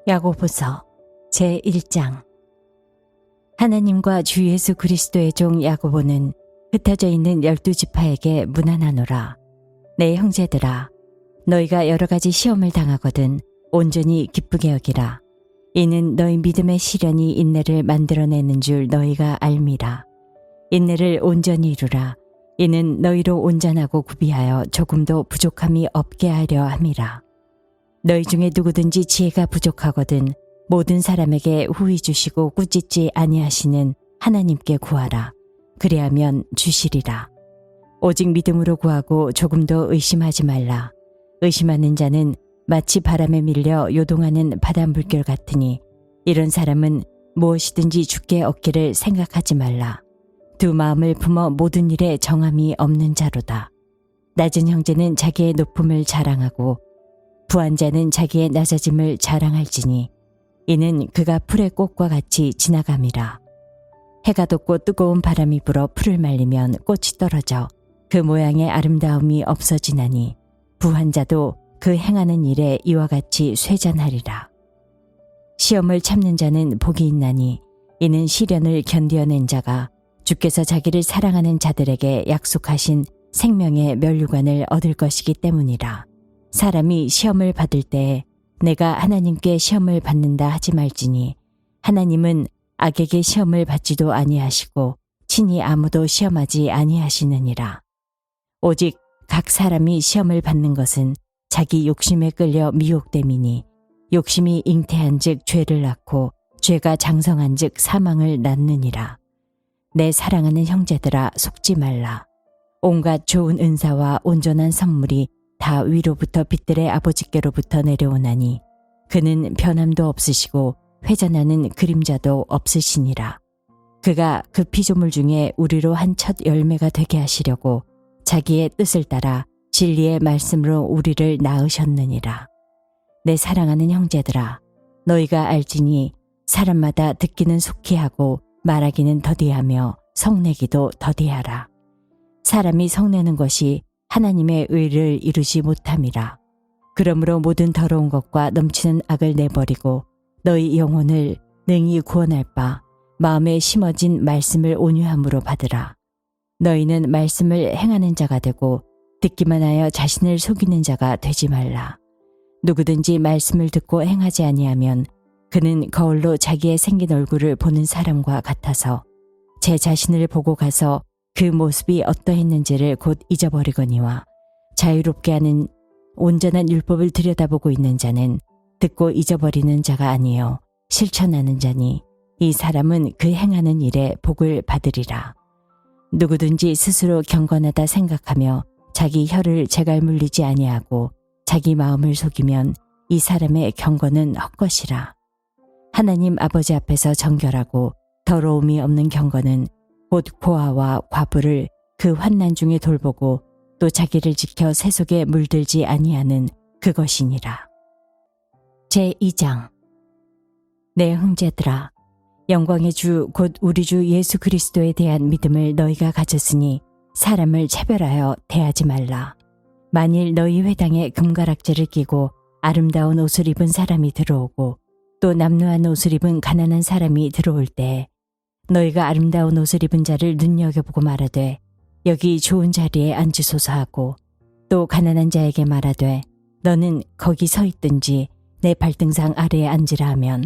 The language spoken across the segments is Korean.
야고보서 제1장. 하나님과 주 예수 그리스도의 종 야고보는 흩어져 있는 12지파에게 문안하노라. 내 형제들아, 너희가 여러 가지 시험을 당하거든 온전히 기쁘게 여기라. 이는 너희 믿음의 시련이 인내를 만들어내는 줄 너희가 알미라. 인내를 온전히 이루라. 이는 너희로 온전하고 구비하여 조금도 부족함이 없게 하려 함이라. 너희 중에 누구든지 지혜가 부족하거든 모든 사람에게 후히 주시고 꾸짖지 아니하시는 하나님께 구하라. 그리하면 주시리라. 오직 믿음으로 구하고 조금도 의심하지 말라. 의심하는 자는 마치 바람에 밀려 요동하는 바다 물결 같으니 이런 사람은 무엇이든지 주께 얻기를 생각하지 말라. 두 마음을 품어 모든 일에 정함이 없는 자로다. 낮은 형제는 자기의 높음을 자랑하고 부한 자는 자기의 낮아짐을 자랑할지니 이는 그가 풀의 꽃과 같이 지나감이라. 해가 돋고 뜨거운 바람이 불어 풀을 말리면 꽃이 떨어져 그 모양의 아름다움이 없어지나니 부한 자도 그 행하는 일에 이와 같이 쇠잔하리라. 시험을 참는 자는 복이 있나니 이는 시련을 견디어낸 자가 주께서 자기를 사랑하는 자들에게 약속하신 생명의 면류관을 얻을 것이기 때문이라. 사람이 시험을 받을 때에 내가 하나님께 시험을 받는다 하지 말지니 하나님은 악에게 시험을 받지도 아니하시고 친히 아무도 시험하지 아니하시느니라. 오직 각 사람이 시험을 받는 것은 자기 욕심에 끌려 미혹됨이니 욕심이 잉태한즉 죄를 낳고 죄가 장성한즉 사망을 낳느니라. 내 사랑하는 형제들아, 속지 말라. 온갖 좋은 은사와 온전한 선물이 다 위로부터 빛들의 아버지께로부터 내려오나니 그는 변함도 없으시고 회전하는 그림자도 없으시니라. 그가 그 피조물 중에 우리로 한 첫 열매가 되게 하시려고 자기의 뜻을 따라 진리의 말씀으로 우리를 낳으셨느니라. 내 사랑하는 형제들아, 너희가 알지니 사람마다 듣기는 속히 하고 말하기는 더디하며 성내기도 더디하라. 사람이 성내는 것이 하나님의 의를 이루지 못함이라. 그러므로 모든 더러운 것과 넘치는 악을 내버리고 너희 영혼을 능히 구원할 바 마음에 심어진 말씀을 온유함으로 받으라. 너희는 말씀을 행하는 자가 되고 듣기만 하여 자신을 속이는 자가 되지 말라. 누구든지 말씀을 듣고 행하지 아니하면 그는 거울로 자기의 생긴 얼굴을 보는 사람과 같아서 제 자신을 보고 가서 그 모습이 어떠했는지를 곧 잊어버리거니와 자유롭게 하는 온전한 율법을 들여다보고 있는 자는 듣고 잊어버리는 자가 아니요 실천하는 자니 이 사람은 그 행하는 일에 복을 받으리라. 누구든지 스스로 경건하다 생각하며 자기 혀를 제갈 물리지 아니하고 자기 마음을 속이면 이 사람의 경건은 헛것이라. 하나님 아버지 앞에서 정결하고 더러움이 없는 경건은 곧 고아와 과부를 그 환난 중에 돌보고 또 자기를 지켜 새 속에 물들지 아니하는 그것이니라. 제2장. 내 형제들아, 영광의 주 곧 우리 주 예수 그리스도에 대한 믿음을 너희가 가졌으니 사람을 차별하여 대하지 말라. 만일 너희 회당에 금가락지를 끼고 아름다운 옷을 입은 사람이 들어오고 또 남루한 옷을 입은 가난한 사람이 들어올 때 너희가 아름다운 옷을 입은 자를 눈여겨보고 말하되 여기 좋은 자리에 앉으소서 하고 또 가난한 자에게 말하되 너는 거기 서 있든지 내 발등상 아래에 앉으라 하면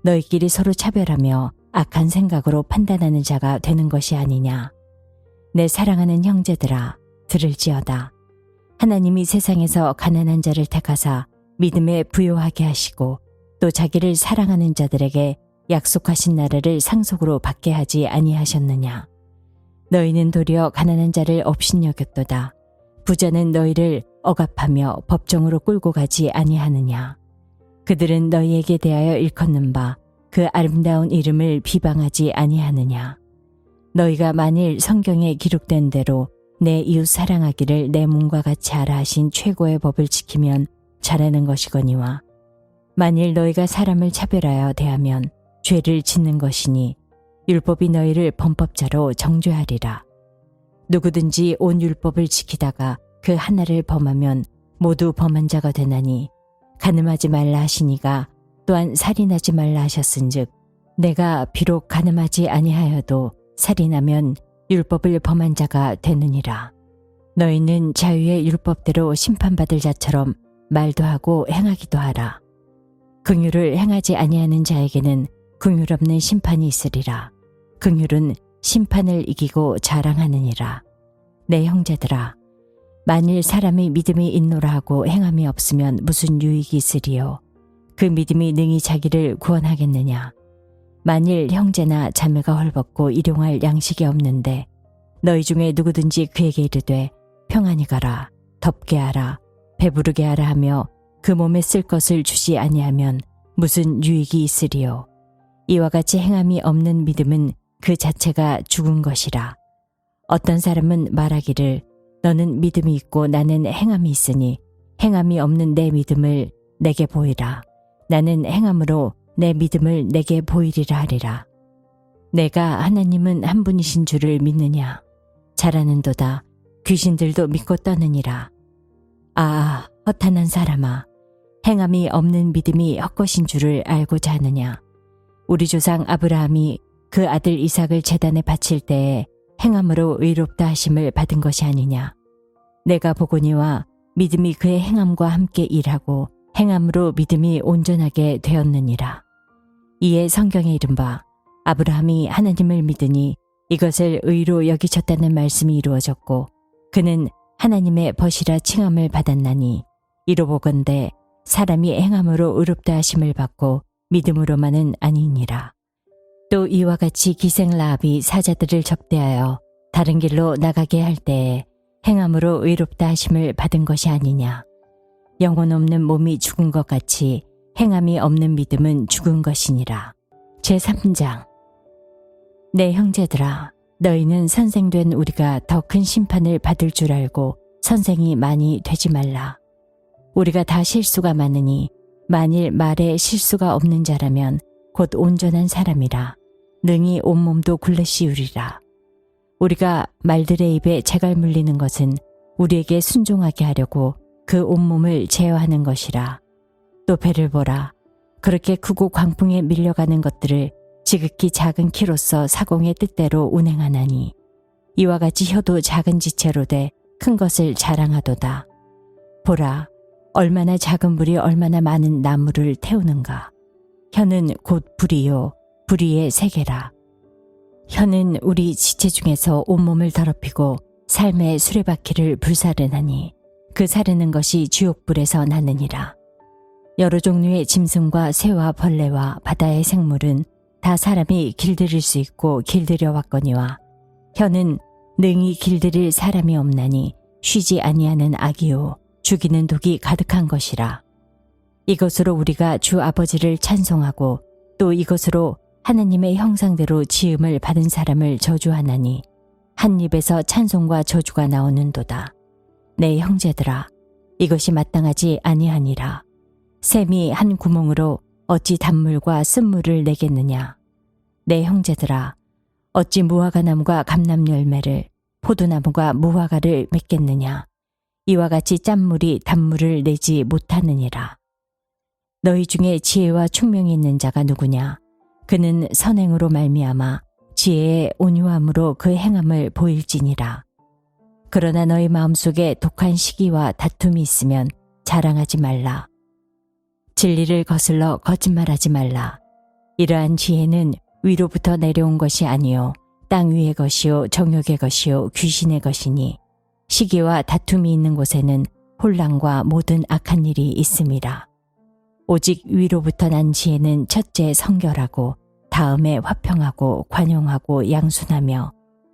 너희끼리 서로 차별하며 악한 생각으로 판단하는 자가 되는 것이 아니냐. 내 사랑하는 형제들아, 들을지어다. 하나님이 세상에서 가난한 자를 택하사 믿음에 부요하게 하시고 또 자기를 사랑하는 자들에게 약속하신 나라를 상속으로 받게 하지 아니하셨느냐. 너희는 도리어 가난한 자를 업신여겼도다. 부자는 너희를 억압하며 법정으로 끌고 가지 아니하느냐. 그들은 너희에게 대하여 일컫는 바 그 아름다운 이름을 비방하지 아니하느냐. 너희가 만일 성경에 기록된 대로 내 이웃 사랑하기를 내 몸과 같이 하라 하신 최고의 법을 지키면 잘하는 것이거니와 만일 너희가 사람을 차별하여 대하면 죄를 짓는 것이니 율법이 너희를 범법자로 정죄하리라. 누구든지 온 율법을 지키다가 그 하나를 범하면 모두 범한 자가 되나니 가늠하지 말라 하시니가 또한 살인하지 말라 하셨은즉 내가 비록 간음하지 아니하여도 살인하면 율법을 범한 자가 되느니라. 너희는 자유의 율법대로 심판받을 자처럼 말도 하고 행하기도 하라. 긍휼을 행하지 아니하는 자에게는 긍휼 없는 심판이 있으리라. 긍휼은 심판을 이기고 자랑하느니라. 내 형제들아, 만일 사람이 믿음이 있노라 하고 행함이 없으면 무슨 유익이 있으리요? 그 믿음이 능히 자기를 구원하겠느냐? 만일 형제나 자매가 헐벗고 일용할 양식이 없는데 너희 중에 누구든지 그에게 이르되 평안히 가라, 덥게 하라, 배부르게 하라 하며 그 몸에 쓸 것을 주지 아니하면 무슨 유익이 있으리요? 이와 같이 행함이 없는 믿음은 그 자체가 죽은 것이라. 어떤 사람은 말하기를 너는 믿음이 있고 나는 행함이 있으니 행함이 없는 내 믿음을 내게 보이라. 나는 행함으로 내 믿음을 내게 보이리라 하리라. 내가 하나님은 한 분이신 줄을 믿느냐? 잘하는도다. 귀신들도 믿고 떠느니라. 아, 허탄한 사람아, 행함이 없는 믿음이 헛것인 줄을 알고자 하느냐? 우리 조상 아브라함이 그 아들 이삭을 제단에 바칠 때에 행함으로 의롭다 하심을 받은 것이 아니냐? 내가 보거니와 믿음이 그의 행함과 함께 일하고 행함으로 믿음이 온전하게 되었느니라. 이에 성경에 이른바 아브라함이 하나님을 믿으니 이것을 의로 여기셨다는 말씀이 이루어졌고 그는 하나님의 벗이라 칭함을 받았나니 이로보건대 사람이 행함으로 의롭다 하심을 받고 믿음으로만은 아니니라. 또 이와 같이 기생 라합이 사자들을 접대하여 다른 길로 나가게 할 때에 행함으로 의롭다 하심을 받은 것이 아니냐. 영혼 없는 몸이 죽은 것 같이 행함이 없는 믿음은 죽은 것이니라. 제3장. 내 형제들아, 너희는 선생된 우리가 더 큰 심판을 받을 줄 알고 선생이 많이 되지 말라. 우리가 다 실수가 많으니 만일 말에 실수가 없는 자라면 곧 온전한 사람이라 능히 온몸도 굴레씌우리라. 우리가 말들의 입에 재갈 물리는 것은 우리에게 순종하게 하려고 그 온몸을 제어하는 것이라. 또 배를 보라. 그렇게 크고 광풍에 밀려가는 것들을 지극히 작은 키로서 사공의 뜻대로 운행하나니 이와 같이 혀도 작은 지체로 돼 큰 것을 자랑하도다. 보라, 얼마나 작은 불이 얼마나 많은 나무를 태우는가. 혀는 곧 불이요, 불의의 세계라. 혀는 우리 지체 중에서 온몸을 더럽히고 삶의 수레바퀴를 불사르나니 그 사르는 것이 지옥불에서 나느니라. 여러 종류의 짐승과 새와 벌레와 바다의 생물은 다 사람이 길들일 수 있고 길들여 왔거니와 혀는 능히 길들일 사람이 없나니 쉬지 아니하는 악이요 죽이는 독이 가득한 것이라. 이것으로 우리가 주 아버지를 찬송하고 또 이것으로 하나님의 형상대로 지음을 받은 사람을 저주하나니 한 입에서 찬송과 저주가 나오는도다. 내 형제들아, 이것이 마땅하지 아니하니라. 샘이 한 구멍으로 어찌 단물과 쓴물을 내겠느냐. 내 형제들아, 어찌 무화과나무가 감람 열매를 포도나무가 무화과를 맺겠느냐. 이와 같이 짠물이 단물을 내지 못하느니라. 너희 중에 지혜와 총명이 있는 자가 누구냐. 그는 선행으로 말미암아 지혜의 온유함으로 그 행함을 보일지니라. 그러나 너희 마음속에 독한 시기와 다툼이 있으면 자랑하지 말라. 진리를 거슬러 거짓말하지 말라. 이러한 지혜는 위로부터 내려온 것이 아니요 땅 위의 것이요 정욕의 것이요 귀신의 것이니 시기와 다툼이 있는 곳에는 혼란과 모든 악한 일이 있음이라. 오직 위로부터 난 지혜는 첫째 성결하고 다음에 화평하고 관용하고 양순하며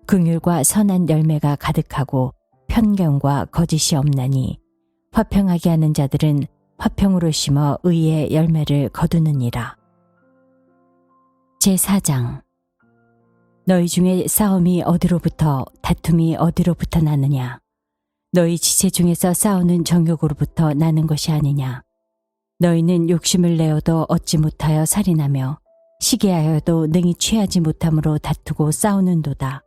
긍휼과 선한 열매가 가득하고 편견과 거짓이 없나니 화평하게 하는 자들은 화평으로 심어 의의 열매를 거두느니라. 제4장. 너희 중에 싸움이 어디로부터 다툼이 어디로부터 나느냐. 너희 지체 중에서 싸우는 정욕으로부터 나는 것이 아니냐. 너희는 욕심을 내어도 얻지 못하여 살인하며 시기하여도 능히 취하지 못함으로 다투고 싸우는도다.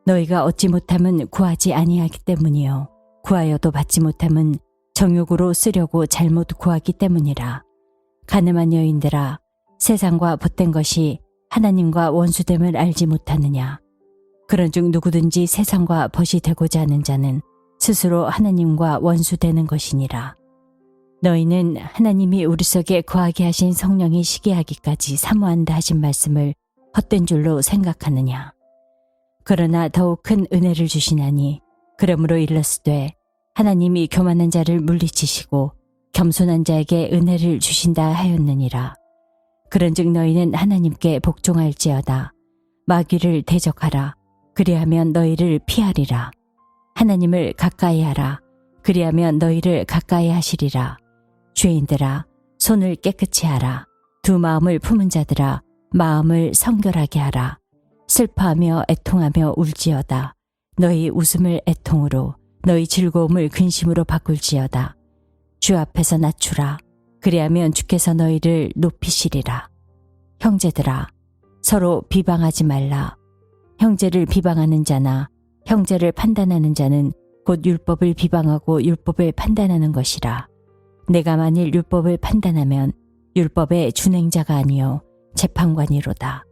너희가 얻지 못함은 구하지 아니하기 때문이요 구하여도 받지 못함은 정욕으로 쓰려고 잘못 구하기 때문이라. 가늠한 여인들아, 세상과 벗된 것이 하나님과 원수됨을 알지 못하느냐. 그런즉 누구든지 세상과 벗이 되고자 하는 자는 스스로 하나님과 원수되는 것이니라. 너희는 하나님이 우리 속에 거하게 하신 성령이 시기하기까지 사모한다 하신 말씀을 헛된 줄로 생각하느냐. 그러나 더욱 큰 은혜를 주시나니 그러므로 일렀으되 하나님이 교만한 자를 물리치시고 겸손한 자에게 은혜를 주신다 하였느니라. 그런즉 너희는 하나님께 복종할지어다. 마귀를 대적하라. 그리하면 너희를 피하리라. 하나님을 가까이 하라. 그리하면 너희를 가까이 하시리라. 죄인들아, 손을 깨끗이 하라. 두 마음을 품은 자들아, 마음을 성결하게 하라. 슬퍼하며 애통하며 울지어다. 너희 웃음을 애통으로, 너희 즐거움을 근심으로 바꿀지어다. 주 앞에서 낮추라. 그리하면 주께서 너희를 높이시리라. 형제들아, 서로 비방하지 말라. 형제를 비방하는 자나 형제를 판단하는 자는 곧 율법을 비방하고 율법을 판단하는 것이라. 내가 만일 율법을 판단하면 율법의 준행자가 아니요 재판관이로다.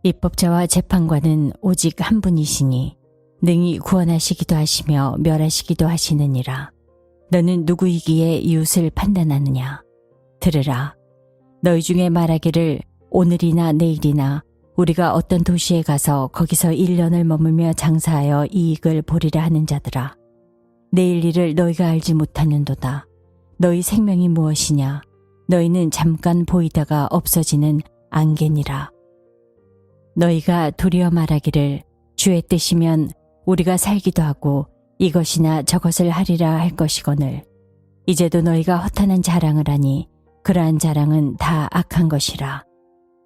입법자와 재판관은 오직 한 분이시니 능히 구원하시기도 하시며 멸하시기도 하시느니라. 너는 누구이기에 이웃을 판단하느냐. 들으라. 너희 중에 말하기를 오늘이나 내일이나 우리가 어떤 도시에 가서 거기서 1년을 머물며 장사하여 이익을 보리라 하는 자들아. 내일 일을 너희가 알지 못하는도다. 너희 생명이 무엇이냐. 너희는 잠깐 보이다가 없어지는 안개니라. 너희가 도리어 말하기를 주의 뜻이면 우리가 살기도 하고 이것이나 저것을 하리라 할 것이거늘. 이제도 너희가 허탄한 자랑을 하니 그러한 자랑은 다 악한 것이라.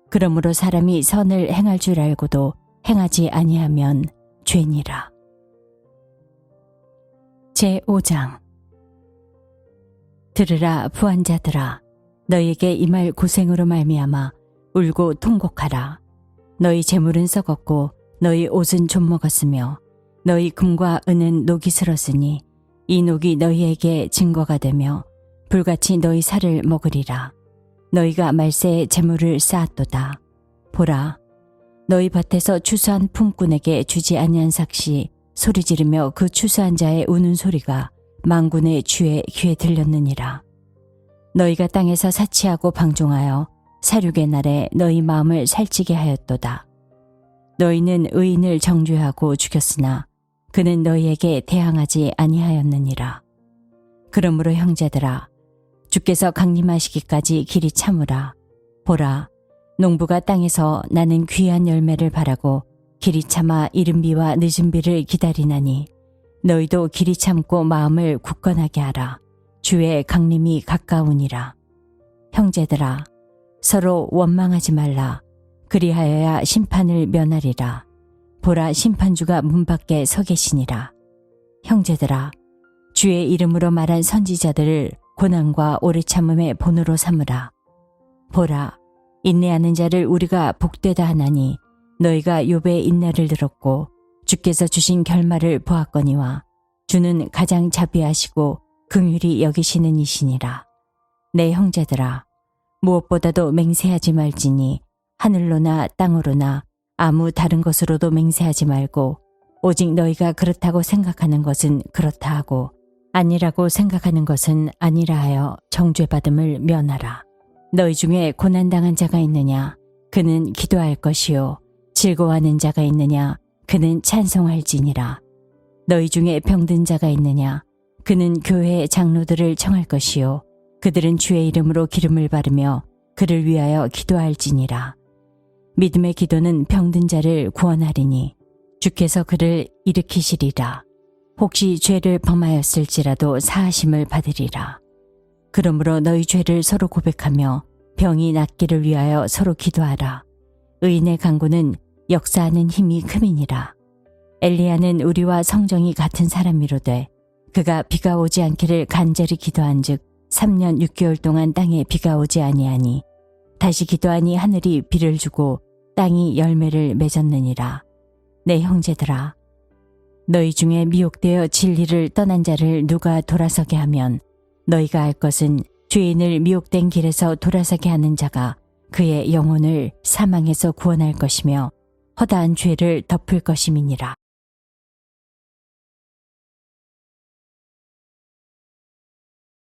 그러므로 사람이 선을 행할 줄 알고도 행하지 아니하면 죄니라. 제5장. 들으라 부한자들아, 너희에게 임할 고생으로 말미암아 울고 통곡하라. 너희 재물은 썩었고 너희 옷은 좀 먹었으며 너희 금과 은은 녹이 슬었으니 이 녹이 너희에게 증거가 되며 불같이 너희 살을 먹으리라. 너희가 말세에 재물을 쌓았도다. 보라, 너희 밭에서 추수한 품꾼에게 주지 아니한 삭시 소리 지르며 그 추수한 자의 우는 소리가 만군의 주의 귀에 들렸느니라. 너희가 땅에서 사치하고 방종하여 사륙의 날에 너희 마음을 살찌게 하였도다. 너희는 의인을 정죄하고 죽였으나 그는 너희에게 대항하지 아니하였느니라. 그러므로 형제들아, 주께서 강림하시기까지 길이 참으라. 보라, 농부가 땅에서 나는 귀한 열매를 바라고 길이 참아 이른 비와 늦은 비를 기다리나니 너희도 길이 참고 마음을 굳건하게 하라. 주의 강림이 가까우니라. 형제들아, 서로 원망하지 말라. 그리하여야 심판을 면하리라. 보라, 심판주가 문 밖에 서 계시니라. 형제들아, 주의 이름으로 말한 선지자들을 고난과 오래 참음의 본으로 삼으라. 보라, 인내하는 자를 우리가 복되다 하나니 너희가 욥의 인내를 들었고 주께서 주신 결말을 보았거니와 주는 가장 자비하시고 긍휼히 여기시는 이시니라. 내 형제들아, 무엇보다도 맹세하지 말지니 하늘로나 땅으로나 아무 다른 것으로도 맹세하지 말고 오직 너희가 그렇다고 생각하는 것은 그렇다 하고 아니라고 생각하는 것은 아니라 하여 정죄받음을 면하라. 너희 중에 고난당한 자가 있느냐? 그는 기도할 것이요. 즐거워하는 자가 있느냐? 그는 찬송할지니라. 너희 중에 병든 자가 있느냐? 그는 교회의 장로들을 청할 것이요. 그들은 주의 이름으로 기름을 바르며 그를 위하여 기도할지니라. 믿음의 기도는 병든 자를 구원하리니 주께서 그를 일으키시리라. 혹시 죄를 범하였을지라도 사하심을 받으리라. 그러므로 너희 죄를 서로 고백하며 병이 낫기를 위하여 서로 기도하라. 의인의 간구는 역사하는 힘이 큼이니라. 엘리야는 우리와 성정이 같은 사람이로되 그가 비가 오지 않기를 간절히 기도한즉 3년 6개월 동안 땅에 비가 오지 아니하니 다시 기도하니 하늘이 비를 주고 땅이 열매를 맺었느니라. 내 형제들아, 너희 중에 미혹되어 진리를 떠난 자를 누가 돌아서게 하면 너희가 알 것은 주인을 미혹된 길에서 돌아서게 하는 자가 그의 영혼을 사망에서 구원할 것이며 허다한 죄를 덮을 것임이니라.